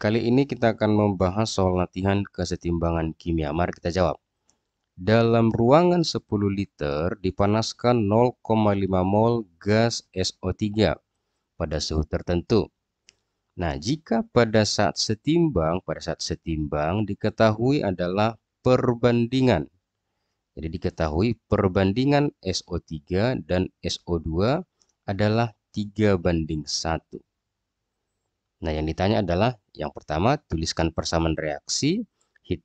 Kali ini kita akan membahas soal latihan kesetimbangan kimia. Mari kita jawab. Dalam ruangan 10 liter dipanaskan 0,5 mol gas SO3 pada suhu tertentu. Nah, jika pada saat setimbang diketahui adalah perbandingan. Jadi diketahui perbandingan SO3 dan SO2 adalah 3:1. Nah, yang ditanya adalah yang pertama, tuliskan persamaan reaksi.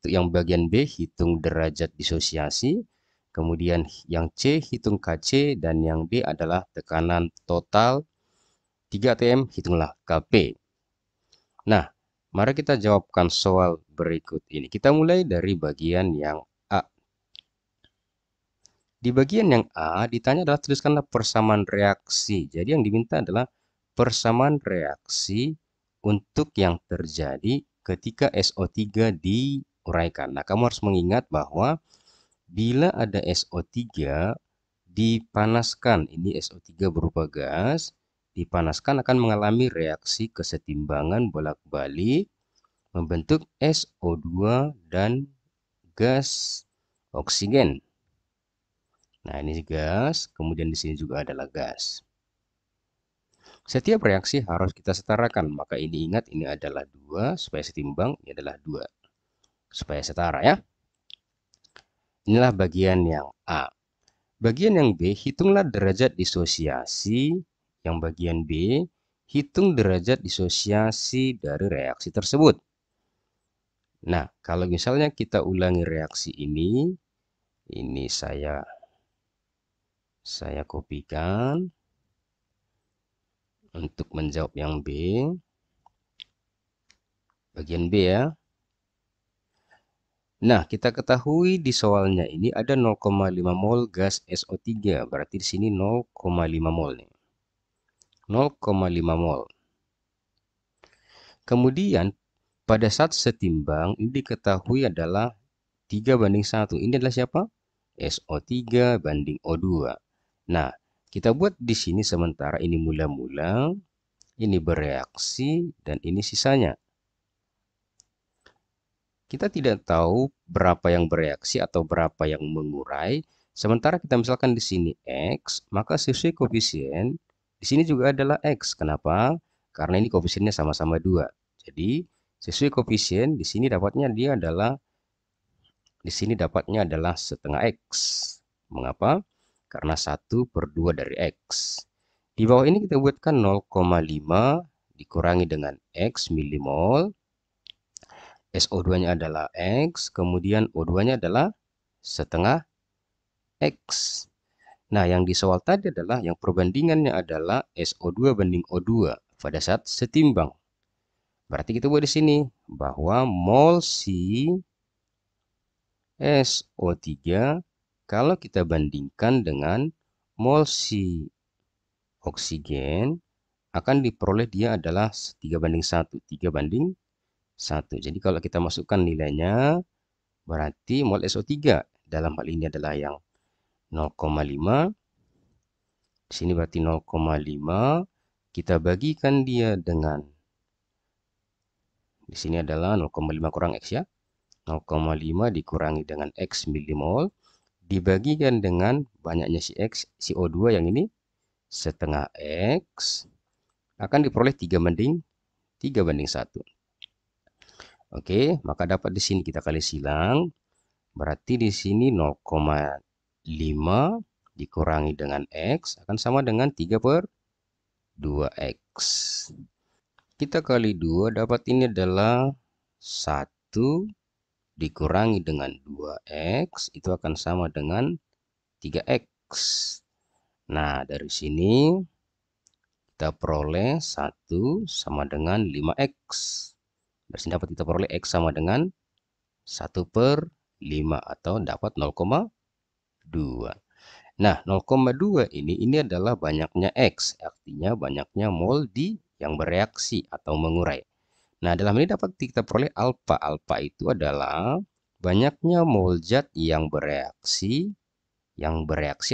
Yang bagian B, hitung derajat disosiasi. Kemudian yang C, hitung Kc. Dan yang D adalah tekanan total 3 atm, hitunglah Kp. Nah, mari kita jawabkan soal berikut ini. Kita mulai dari bagian yang A. Di bagian yang A, ditanya adalah tuliskanlah persamaan reaksi. Jadi yang diminta adalah persamaan reaksi untuk yang terjadi ketika SO3 diuraikan. Nah, kamu harus mengingat bahwa bila ada SO3 dipanaskan, ini SO3 berupa gas, dipanaskan akan mengalami reaksi kesetimbangan bolak-balik membentuk SO2 dan gas oksigen. Nah, ini gas, kemudian di sini juga adalah gas. Setiap reaksi harus kita setarakan, maka ini ingat ini adalah 2, supaya setimbang, ini adalah 2. Supaya setara ya. Inilah bagian yang A. Bagian yang B, hitunglah derajat disosiasi. Yang bagian B, hitung derajat disosiasi dari reaksi tersebut. Nah, kalau misalnya kita ulangi reaksi ini saya kopikan untuk menjawab yang B. Bagian B ya. Nah, kita ketahui di soalnya ini ada 0,5 mol gas SO3. Berarti di sini 0,5 mol nih. 0,5 mol. Kemudian pada saat setimbang ini diketahui adalah 3:1. Ini adalah siapa? SO3 banding O2. Nah, kita buat di sini sementara ini mula-mula, ini bereaksi, dan ini sisanya. Kita tidak tahu berapa yang bereaksi atau berapa yang mengurai. Sementara kita misalkan di sini X, maka sesuai koefisien di sini juga adalah X. Kenapa? Karena ini koefisiennya sama-sama 2. Jadi, sesuai koefisien di sini dapatnya adalah setengah X. Mengapa? Karena 1/2 dari X. Di bawah ini kita buatkan 0,5 dikurangi dengan X milimol. SO2-nya adalah X, kemudian O2-nya adalah setengah X. Nah, yang di soal tadi adalah yang perbandingannya adalah SO2 banding O2 pada saat setimbang. Berarti kita buat di sini bahwa mol Si SO3 kalau kita bandingkan dengan mol Si oksigen akan diperoleh dia adalah 3:1. 3:1. Jadi kalau kita masukkan nilainya berarti mol SO3 dalam hal ini adalah yang 0,5. Di sini berarti 0,5. Kita bagikan dia dengan di sini adalah 0,5 kurang X ya. 0,5 dikurangi dengan X milimol dibagikan dengan banyaknya si X, si O2 yang ini setengah X akan diperoleh 3:1. Oke, maka dapat di sini kita kali silang. Berarti di sini 0,5 dikurangi dengan X akan sama dengan 3/2X. Kita kali 2 dapat ini adalah 1 dikurangi dengan 2X itu akan sama dengan 3X. Nah, dari sini kita peroleh 1 sama dengan 5X. Dari sini dapat kita peroleh X sama dengan 1/5 atau dapat 0,2. Nah, 0,2 ini adalah banyaknya X, artinya banyaknya mol yang bereaksi atau mengurai. Nah, dalam ini dapat kita peroleh alfa. Alfa itu adalah banyaknya mol zat yang bereaksi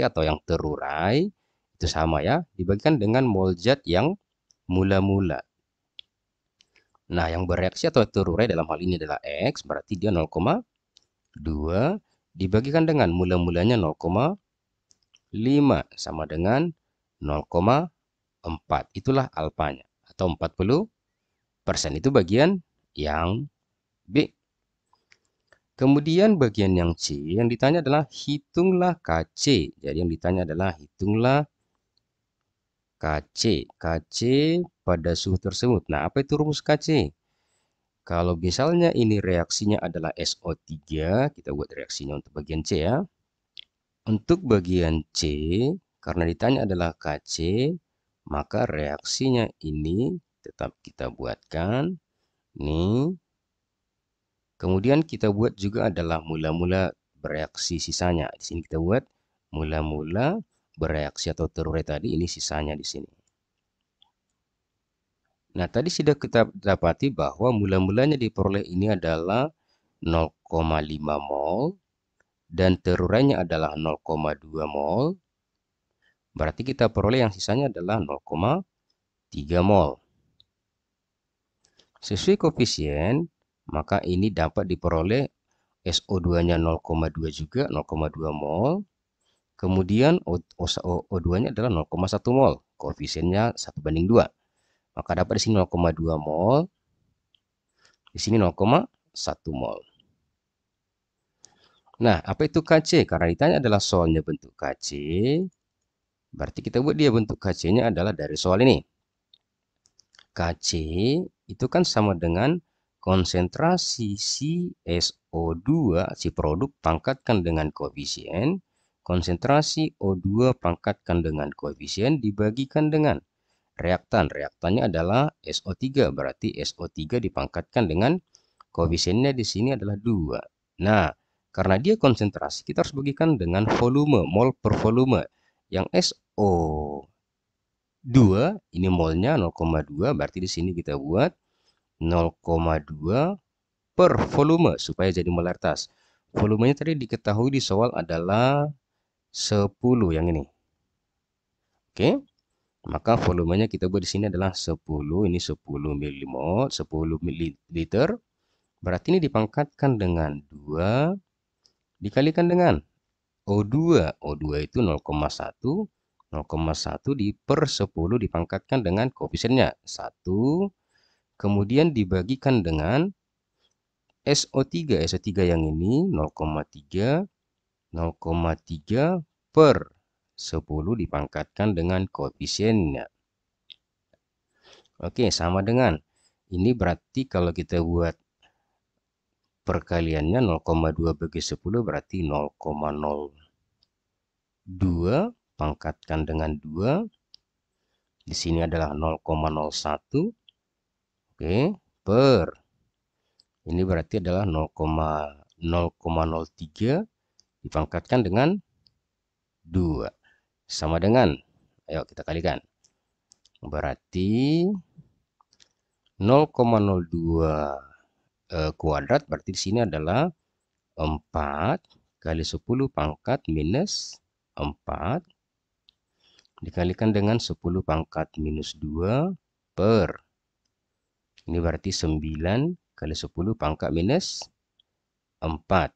atau yang terurai, itu sama ya, dibagikan dengan mol zat yang mula-mula. Nah, yang bereaksi atau terurai dalam hal ini adalah X, berarti dia 0,2 dibagikan dengan mula-mulanya 0,5 sama dengan 0,4. Itulah alfanya atau 40%. Itu bagian yang B. Kemudian bagian yang C yang ditanya adalah hitunglah KC. Jadi yang ditanya adalah hitunglah KC. KC pada suhu tersebut. Nah, apa itu rumus KC? Kalau misalnya ini reaksinya adalah SO3, kita buat reaksinya untuk bagian C ya. Untuk bagian C, karena ditanya adalah KC, maka reaksinya ini tetap kita buatkan. Nih. Kemudian kita buat juga adalah mula-mula bereaksi sisanya. Di sini kita buat mula-mula bereaksi atau terurai tadi, ini sisanya di sini. Nah, tadi sudah kita dapati bahwa mula-mulanya diperoleh ini adalah 0,5 mol dan terurainya adalah 0,2 mol. Berarti kita peroleh yang sisanya adalah 0,3 mol. Sesuai koefisien, maka ini dapat diperoleh SO2-nya 0,2 juga, 0,2 mol. Kemudian O2-nya adalah 0,1 mol. Koefisiennya 1:2. Maka dapat di sini 0,2 mol. Di sini 0,1 mol. Nah, apa itu KC? Karena ditanya adalah soalnya bentuk KC. Berarti kita buat dia bentuk KC-nya adalah dari soal ini. KC itu kan sama dengan konsentrasi si SO2, si produk pangkatkan dengan koefisien. Konsentrasi O2 pangkatkan dengan koefisien dibagikan dengan reaktan. Reaktannya adalah SO3, berarti SO3 dipangkatkan dengan koefisiennya di sini adalah 2. Nah, karena dia konsentrasi, kita harus bagikan dengan volume, mol per volume. Yang SO2 ini molnya 0,2, berarti di sini kita buat 0,2 per volume supaya jadi molaritas. Volumenya tadi diketahui di soal adalah 10 yang ini. Oke. Maka volumenya kita buat di sini adalah 10, ini 10 milimol, 10 mililiter. Berarti ini dipangkatkan dengan 2 dikalikan dengan O2. O2 itu 0,1. 0,1 per 10 dipangkatkan dengan koefisiennya 1. Kemudian dibagikan dengan SO3. SO3 yang ini 0,3. 0,3 per 10 dipangkatkan dengan koefisiennya. Oke, sama dengan ini berarti kalau kita buat perkaliannya 0,2 bagi 10 berarti 0,02 pangkatkan dengan 2. Di sini adalah 0,01. Oke, per ini berarti adalah 0,03 dipangkatkan dengan 2. Sama dengan, ayo kita kalikan. Berarti 0,02 kuadrat berarti di sini adalah 4 kali 10 pangkat minus 4 dikalikan dengan 10 pangkat minus 2 per ini berarti 9 kali 10 pangkat minus 4.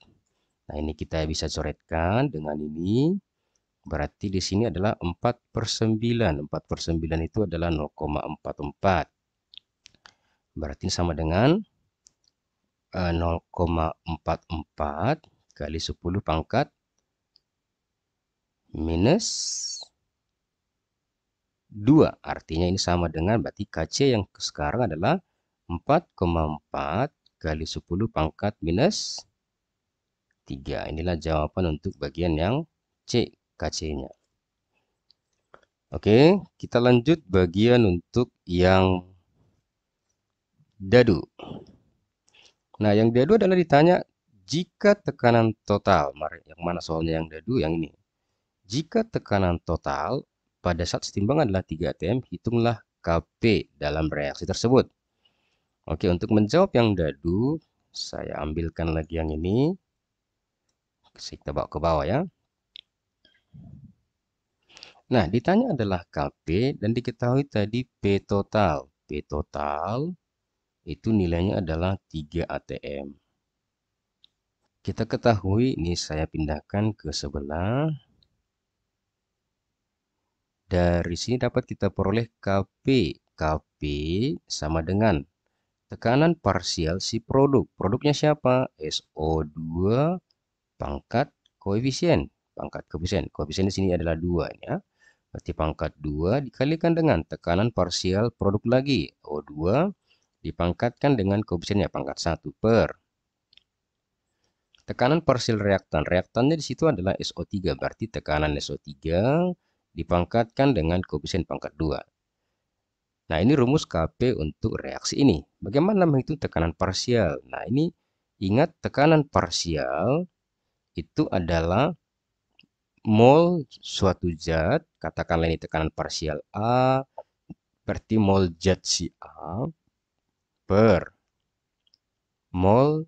Nah, ini kita bisa coretkan dengan ini. Berarti di sini adalah 4/9. 4/9 itu adalah 0,44. Berarti sama dengan 0,44 kali 10 pangkat minus 2. Artinya ini sama dengan berarti KC yang sekarang adalah 4,4 kali 10 pangkat minus 3. Inilah jawaban untuk bagian yang C, KC-nya. Oke, kita lanjut bagian untuk yang dadu. Nah, yang dadu adalah ditanya jika tekanan total, yang mana soalnya yang dadu? Yang ini. Jika tekanan total pada saat setimbangan adalah 3 atm, hitunglah Kp dalam reaksi tersebut. Oke, untuk menjawab yang dadu, saya ambilkan lagi yang ini. Kita bawa ke bawah ya. Nah, ditanya adalah Kp dan diketahui tadi P total. P total itu nilainya adalah 3 ATM. Kita ketahui, ini saya pindahkan ke sebelah. Dari sini dapat kita peroleh Kp. Kp sama dengan tekanan parsial si produk. Produknya siapa? SO2 pangkat koefisien. Pangkat koefisien. Koefisien di sini adalah 2 ya. Berarti pangkat 2 dikalikan dengan tekanan parsial produk lagi. O2 dipangkatkan dengan koefisiennya pangkat 1 per tekanan parsial reaktan. Reaktannya di situ adalah SO3. Berarti tekanan SO3 dipangkatkan dengan koefisien pangkat 2. Nah, ini rumus Kp untuk reaksi ini. Bagaimana menghitung tekanan parsial? Nah, ini ingat tekanan parsial itu adalah mol suatu zat, katakanlah ini tekanan parsial A, berarti mol zat si A per mol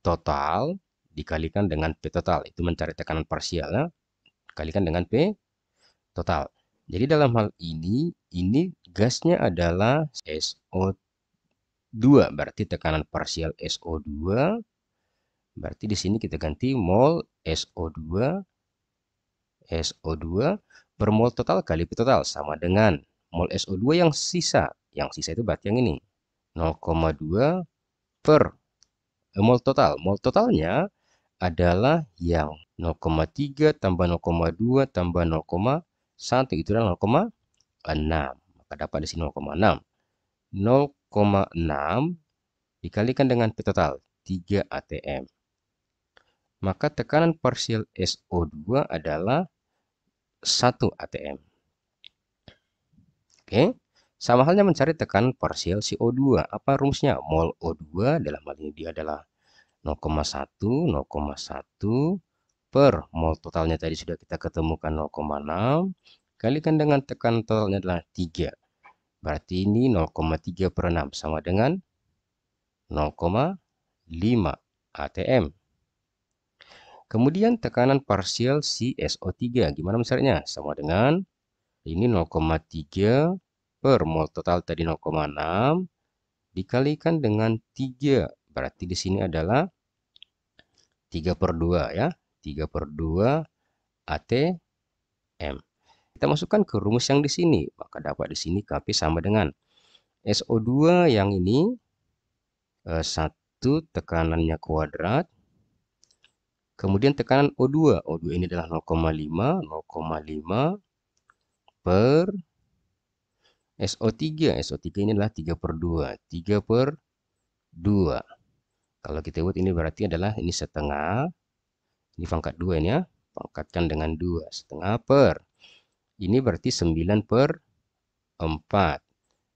total dikalikan dengan P total. Itu mencari tekanan parsialnya, kalikan dengan P total. Jadi dalam hal ini gasnya adalah SO2, berarti tekanan parsial SO2, berarti di sini kita ganti mol SO2 per mol total kali P total sama dengan mol SO2 yang sisa. Yang sisa itu berarti yang ini 0,2 per mol total. Mol totalnya adalah yang 0,3 tambah 0,2 tambah 0,1 itu adalah 0,6. Maka dapat di sini 0,6. 0,6 dikalikan dengan P total 3 ATM. Maka tekanan parsial SO2 adalah 1 ATM. Oke. Sama halnya mencari tekanan parsial CO2. Apa rumusnya? Mol O2 dalam hal ini dia adalah 0,1 per mol totalnya tadi sudah kita ketemukan 0,6 kalikan dengan tekanan totalnya adalah 3. Berarti ini 0,3 per 6 sama dengan 0,5 ATM. Kemudian tekanan parsial si SO3. Gimana mencarinya? Sama dengan ini 0,3 per mol total tadi 0,6 dikalikan dengan 3. Berarti di sini adalah 3 per 2 ya. 3 per 2 ATM. Kita masukkan ke rumus yang di sini. Maka dapat di sini Kp sama dengan SO2 yang ini 1 tekanannya kuadrat. Kemudian tekanan O2. O2 ini adalah 0,5 per SO3. SO3 ini adalah 3 per 2. 3 per 2. Kalau kita buat ini berarti adalah ini setengah. Ini pangkat 2 ini ya. Pangkatkan dengan 2. Setengah per. Ini berarti 9 per 4.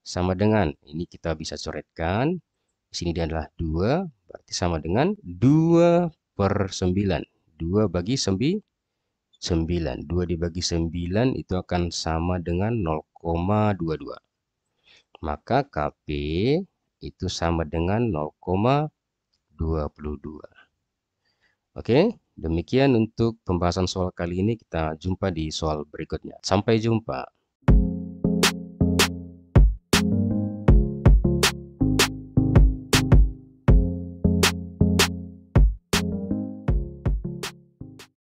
Sama dengan, ini kita bisa coretkan. Di sini dia adalah 2. Berarti sama dengan 2 per 9. 2 bagi 9. 2 dibagi 9 itu akan sama dengan 0,22. Maka Kp itu sama dengan 0,22. Oke, demikian untuk pembahasan soal kali ini. Kita jumpa di soal berikutnya. Sampai jumpa.